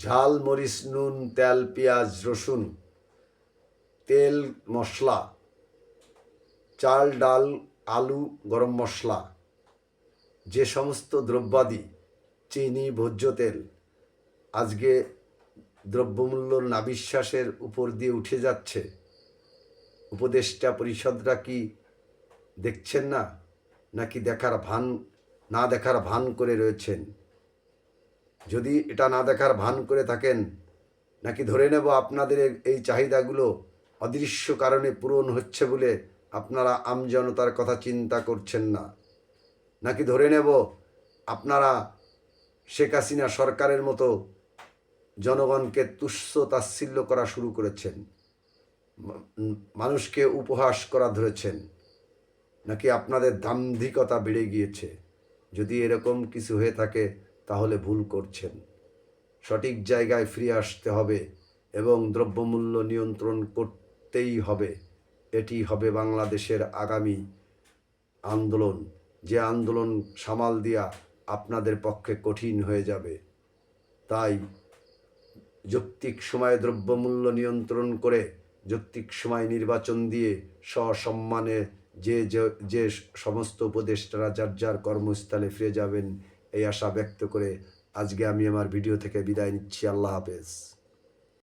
ঝাল মরিচ নুন তেল পেঁয়াজ রসুন তেল মশলা চাল ডাল আলু গরম মশলা যে সমস্ত দ্রব্যাদি চিনি ভোজ্য তেল আজকে দ্রব্যমূল্য নাবিশ্বাসের উপর দিয়ে উঠে যাচ্ছে, উপদেষ্টা পরিষদরা কি দেখছেন না, নাকি না দেখার ভান করে রয়েছেন? যদি এটা না দেখার ভান করে থাকেন, নাকি ধরে নেব আপনাদের এই চাহিদাগুলো অদৃশ্য কারণে পূরণ হচ্ছে বলে আপনারা আমজনতার কথা চিন্তা করছেন না, নাকি ধরে নেব আপনারা শেখ হাসিনা সরকারের মতো জনগণকে তুচ্ছ তাচ্ছিল্য করা শুরু করেছেন, মানুষকে উপহাস করা ধরেছেন, নাকি আপনাদের দাম্ভিকতা বেড়ে গিয়েছে? যদি এরকম কিছু হয়ে থাকে তাহলে ভুল করছেন। সঠিক জায়গায় ফিরে আসতে হবে এবং দ্রব্যমূল্য নিয়ন্ত্রণ করতেই হবে। এটি হবে বাংলাদেশের আগামী আন্দোলন, যে আন্দোলন সামাল দেওয়া আপনাদের পক্ষে কঠিন হয়ে যাবে। তাই যৌক্তিক সময়ে দ্রব্যমূল্য নিয়ন্ত্রণ করে যৌক্তিক সময় নির্বাচন দিয়ে সসম্মানে যে সমস্ত উপদেষ্টারা যার যার কর্মস্থলে ফিরে যাবেন এই আশা ব্যক্ত করে আজকে আমি আমার ভিডিও থেকে বিদায় নিচ্ছি। আল্লাহ হাফেজ।